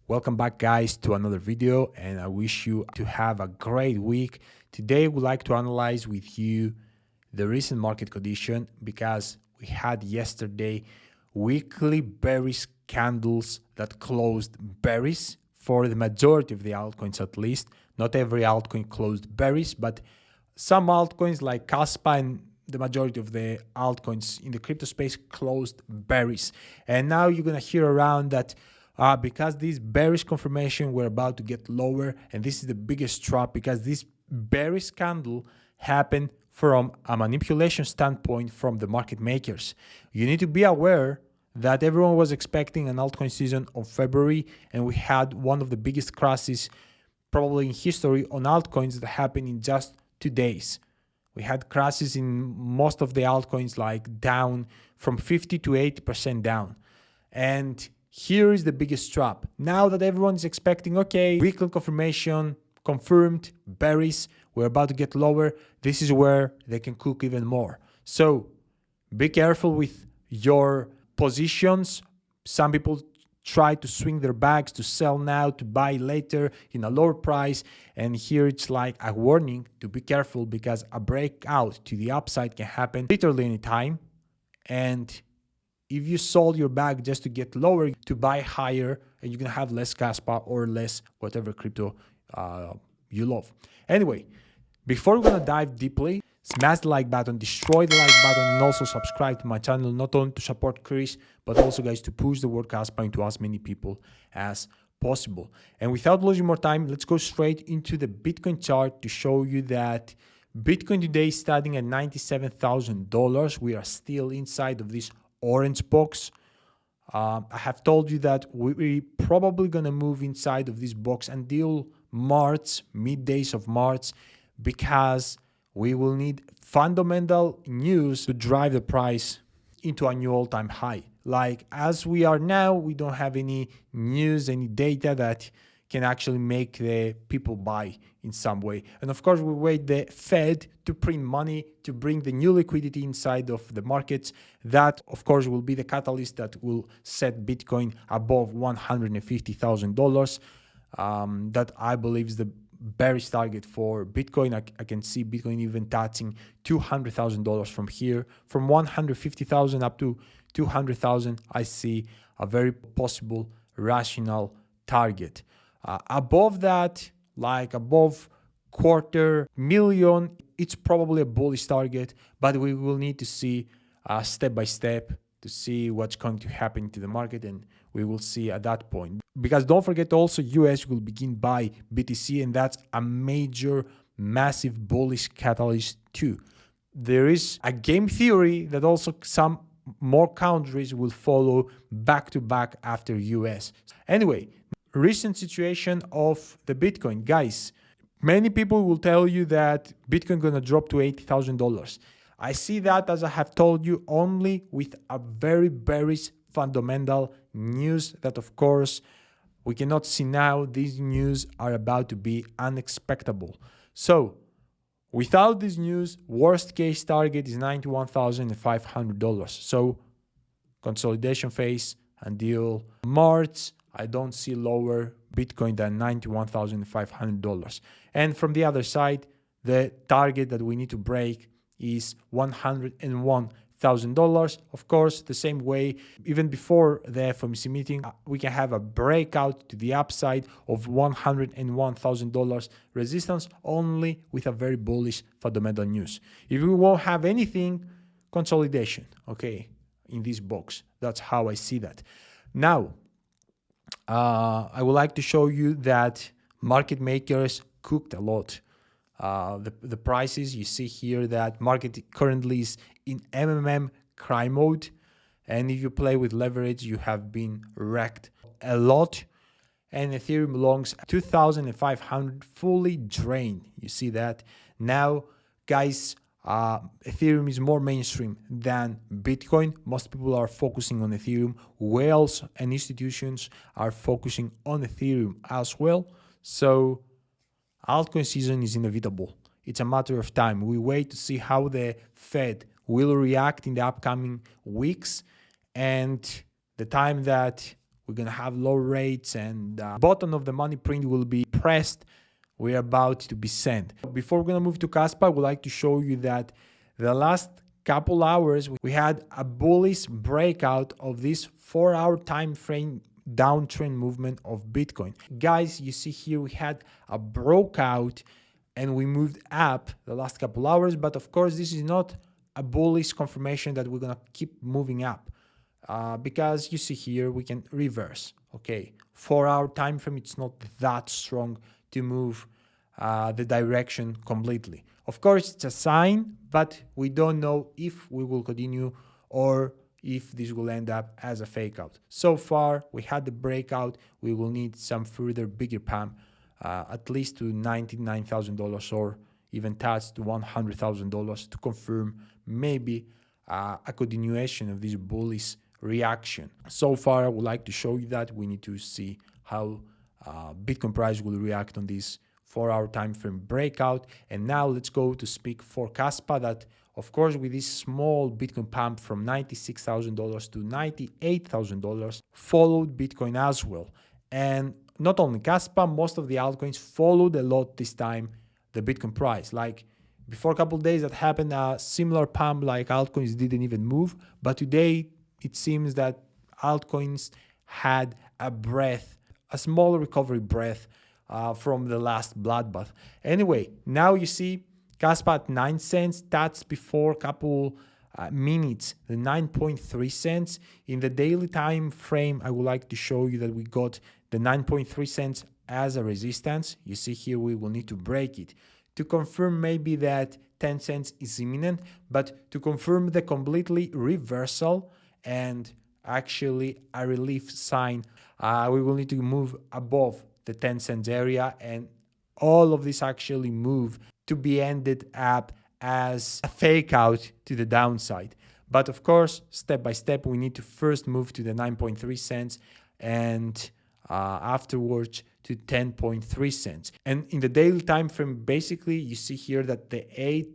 Welcome back, guys, to another video, and I wish you to have a great week. Today we'd like to analyze with you the recent market condition because we had yesterday weekly bearish candles that closed bearish for the majority of the altcoins. At least not every altcoin closed bearish, but some altcoins like Kaspa and the majority of the altcoins in the crypto space closed bearish. And now you're gonna hear around that because this bearish confirmation we're about to get lower, and this is the biggest trap because this bearish candle happened from a manipulation standpoint from the market makers. You need to be aware that everyone was expecting an altcoin season of February, and we had one of the biggest crashes probably in history on altcoins that happened in just 2 days. We had crashes in most of the altcoins, like down from 50 to 80% down. And here is the biggest trap. Now that everyone is expecting, okay, weekly confirmation, confirmed, bearish, we're about to get lower, this is where they can cook even more. So be careful with your positions. Some people try to swing their bags to sell now, to buy later in a lower price. And here it's like a warning to be careful because a breakout to the upside can happen literally anytime. And if you sold your bag just to get lower, to buy higher, and you're going to have less Kaspa or less whatever crypto you love. Anyway, before we're going to dive deeply, smash the like button, destroy the like button, and also subscribe to my channel, not only to support Chris, but also, guys, to push the word Kaspa into as many people as possible. And without losing more time, let's go straight into the Bitcoin chart to show you that Bitcoin today is starting at $97,000. We are still inside of this orange box. I have told you that we're probably going to move inside of this box until March, mid-days of March, because we will need fundamental news to drive the price into a new all-time high. Like as we are now, we don't have any news, any data that can actually make the people buy in some way. And of course, we wait the Fed to print money to bring the new liquidity inside of the markets. That, of course, will be the catalyst that will set Bitcoin above $150,000. That I believe is the bearish target for Bitcoin. I can see Bitcoin even touching $200,000 from here. From 150,000 up to 200,000, I see a very possible rational target. Above that, like above $250,000, it's probably a bullish target, but we will need to see step by step to see what's going to happen to the market, and we will see at that point. Because don't forget also, US will begin buy BTC, and that's a major, massive bullish catalyst too. There is a game theory that also some more countries will follow back to back after US. Anyway, recent situation of the Bitcoin. Guys, many people will tell you that Bitcoin gonna drop to $80,000. I see that, as I have told you, only with a very bearish fundamental news that, of course, we cannot see now. These news are about to be unexpected. So without this news, worst case target is $91,500. So consolidation phase until March. I don't see lower Bitcoin than $91,500. And from the other side, the target that we need to break is $101,000. Of course, the same way, even before the FOMC meeting, we can have a breakout to the upside of $101,000 resistance only with a very bullish fundamental news. If we won't have anything, consolidation, okay, in this box. That's how I see that. Now, I would like to show you that market makers cooked a lot. The prices, you see here that market currently is in cry mode. And if you play with leverage, you have been wrecked a lot. And Ethereum longs 2,500 fully drained. You see that? Now, guys, Ethereum is more mainstream than Bitcoin. Most people are focusing on Ethereum. Whales and institutions are focusing on Ethereum as well. So altcoin season is inevitable. It's a matter of time. We wait to see how the Fed will react in the upcoming weeks, and the time that we're going to have low rates, and button of the money print will be pressed. We're about to be sent. Before we're going to move to Kaspa, I would like to show you that the last couple hours we had a bullish breakout of this 4-hour time frame downtrend movement of Bitcoin. Guys, you see here we had a breakout and we moved up the last couple hours, but of course this is not a bullish confirmation that we're going to keep moving up, because you see here we can reverse. Okay, 4-hour time frame, it's not that strong to move the direction completely. Of course, it's a sign, but we don't know if we will continue or if this will end up as a fake out. So far, we had the breakout. We will need some further bigger pump, at least to $99,000 or even touch to $100,000 to confirm maybe a continuation of this bullish reaction. So far, I would like to show you that we need to see how Bitcoin price will react on this 4-hour time frame breakout. And now let's go to speak for Kaspa, that of course with this small Bitcoin pump from $96,000 to $98,000 followed Bitcoin as well. And not only Kaspa, most of the altcoins followed a lot this time the Bitcoin price. Like before a couple of days that happened, a similar pump like altcoins didn't even move, but today it seems that altcoins had a small recovery breath from the last bloodbath. Anyway, now you see Kaspa at 9 cents. That's before a couple minutes, the 9.3 cents. In the daily time frame, I would like to show you that we got the 9.3 cents as a resistance. You see here we will need to break it to confirm maybe that 10 cents is imminent, but to confirm the completely reversal and actually a relief sign, we will need to move above the 10 cents area, and all of this actually move to be ended up as a fake out to the downside. But of course, step by step, we need to first move to the 9.3 cents and afterwards to 10.3 cents. And in the daily time frame, basically, you see here that the 8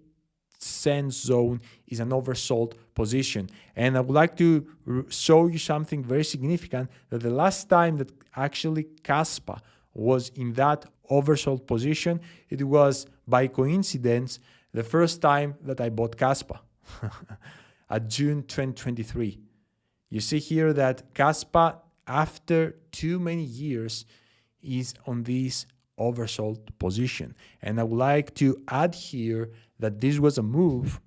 cents zone is an oversold position. And I would like to show you something very significant, that the last time that actually Kaspa was in that oversold position, it was by coincidence the first time that I bought Kaspa at June 2023. You see here that Kaspa, after too many years, is on this oversold position. And I would like to add here that this was a move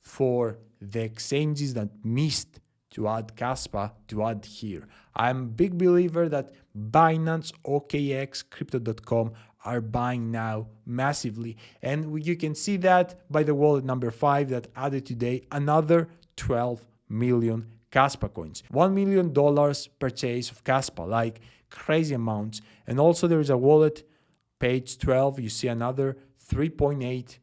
for the exchanges that missed to add Kaspa to add here. I'm a big believer that Binance, OKX, Crypto.com are buying now massively. And you can see that by the wallet number 5 that added today another 12 million Kaspa coins. $1 million purchase of Kaspa, like crazy amounts. And also there is a wallet, page 12, you see another 3.8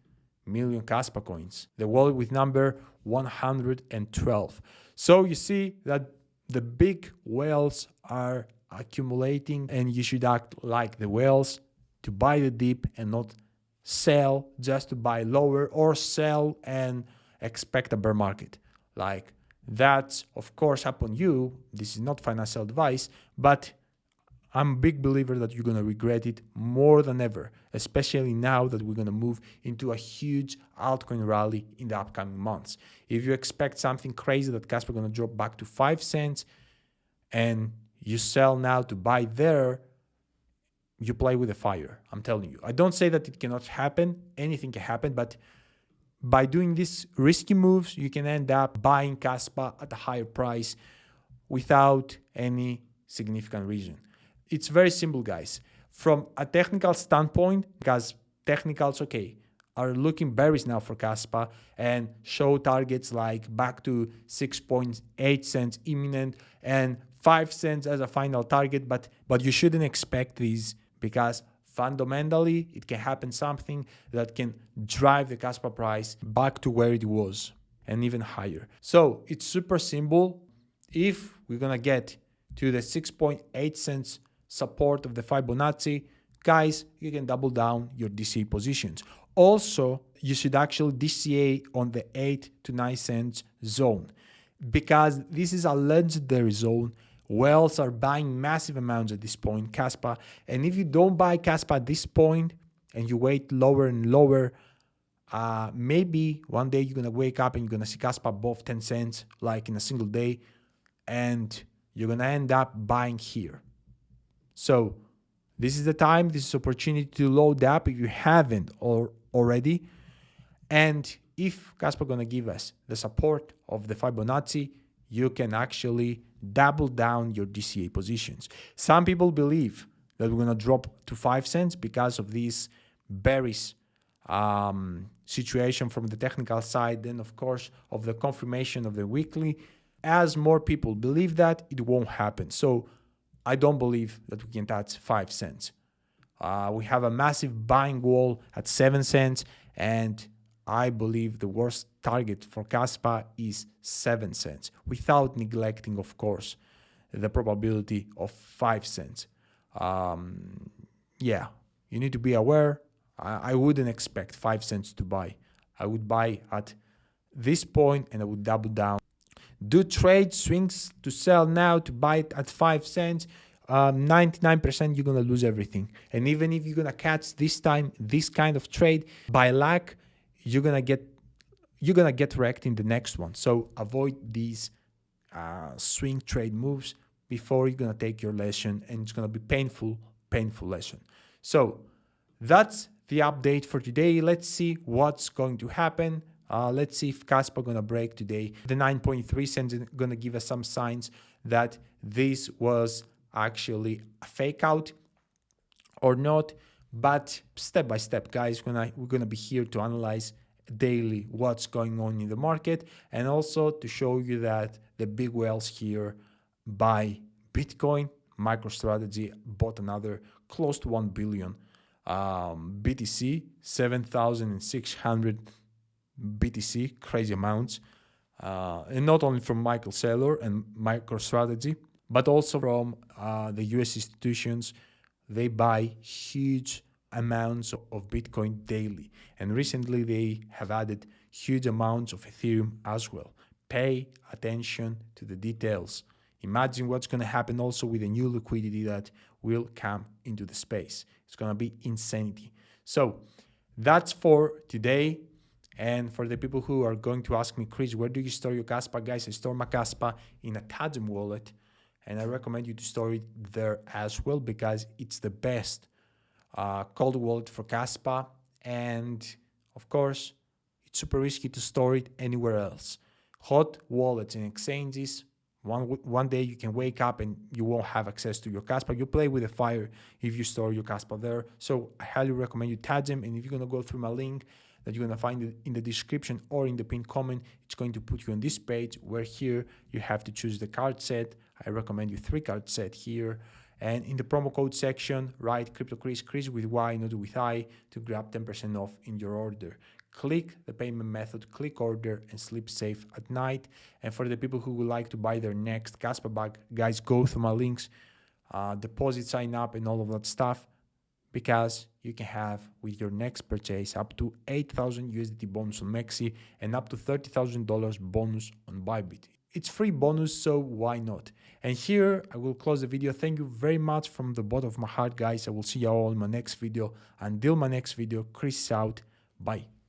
million Kaspa coins. The wallet with number 112. So you see that the big whales are accumulating, and you should act like the whales to buy the dip and not sell just to buy lower, or sell and expect a bear market. Like that's of course up on you. This is not financial advice, but I'm a big believer that you're going to regret it more than ever, especially now that we're going to move into a huge altcoin rally in the upcoming months. If you expect something crazy that Kaspa is going to drop back to 5 cents and you sell now to buy there, you play with the fire. I'm telling you. I don't say that it cannot happen. Anything can happen, but by doing these risky moves, you can end up buying Kaspa at a higher price without any significant reason. It's very simple, guys. From a technical standpoint, because technicals, okay, are looking bearish now for Kaspa and show targets like back to 6.8 cents imminent and 5 cents as a final target, but you shouldn't expect these, because fundamentally it can happen something that can drive the Kaspa price back to where it was and even higher. So it's super simple. If we're gonna get to the 6.8 cents support of the Fibonacci, guys, you can double down your DCA positions. Also, you should actually DCA on the 8 to 9 cents zone, because this is a legendary zone Whales are buying massive amounts at this point, Kaspa. And if you don't buy Kaspa at this point and you wait lower and lower, maybe one day you're going to wake up and you're going to see Kaspa above 10 cents, like in a single day, and you're going to end up buying here. So this is the time, this is opportunity to load up if you haven't already. And if Kaspa going to give us the support of the Fibonacci, you can actually double down your DCA positions. Some people believe that we're going to drop to 5 cents because of this bearish situation from the technical side, then of course of the confirmation of the weekly. As more people believe that, it won't happen. So I don't believe that we can touch 5 cents. We have a massive buying wall at 7 cents, and I believe the worst target for Kaspa is 7 cents, without neglecting, of course, the probability of 5 cents. Yeah, you need to be aware. I wouldn't expect 5 cents to buy. I would buy at this point and I would double down. Do trade swings to sell now to buy it at 5 cents. 99% you're going to lose everything. And even if you're going to catch this time, this kind of trade, by luck, you're going to get wrecked in the next one. So avoid these swing trade moves before you're going to take your lesson, and it's going to be painful lesson. So that's the update for today. Let's see what's going to happen. Let's see if Kaspa going to break today. The 9.3 cents is going to give us some signs that this was actually a fake out or not. But step by step, guys, we're going to be here to analyze daily what's going on in the market, and also to show you that the big whales here buy Bitcoin. MicroStrategy bought another close to 1 billion BTC, 7,600 BTC, crazy amounts, and not only from Michael Saylor and MicroStrategy, but also from the US institutions. They buy huge amounts of Bitcoin daily, and recently they have added huge amounts of Ethereum as well. Pay attention to the details. Imagine what's going to happen also with the new liquidity that will come into the space. It's going to be insanity. So that's for today. And for the people who are going to ask me, Chris, where do you store your Kaspa? Guys, I store my Kaspa in a Tadem wallet, and I recommend you to store it there as well, because it's the best cold wallet for Kaspa. And of course, it's super risky to store it anywhere else. Hot wallets and exchanges, one day you can wake up and you won't have access to your Kaspa. You play with the fire if you store your Kaspa there. So I highly recommend you Tadem. And if you're going to go through my link that you're going to find in the description or in the pinned comment, it's going to put you on this page where here you have to choose the card set. I recommend you 3 card set here. And in the promo code section, write CryptoChris, Chris with Y, not with I, to grab 10% off in your order. Click the payment method, click order, and sleep safe at night. And for the people who would like to buy their next Kaspa bag, guys, go through my links, deposit, sign up, and all of that stuff, because you can have with your next purchase up to 8,000 USDT bonus on Mexi and up to $30,000 bonus on Bybit. It's free bonus, so why not? And here I will close the video. Thank you very much from the bottom of my heart, guys. I will see you all in my next video. Until my next video, Chris out. Bye.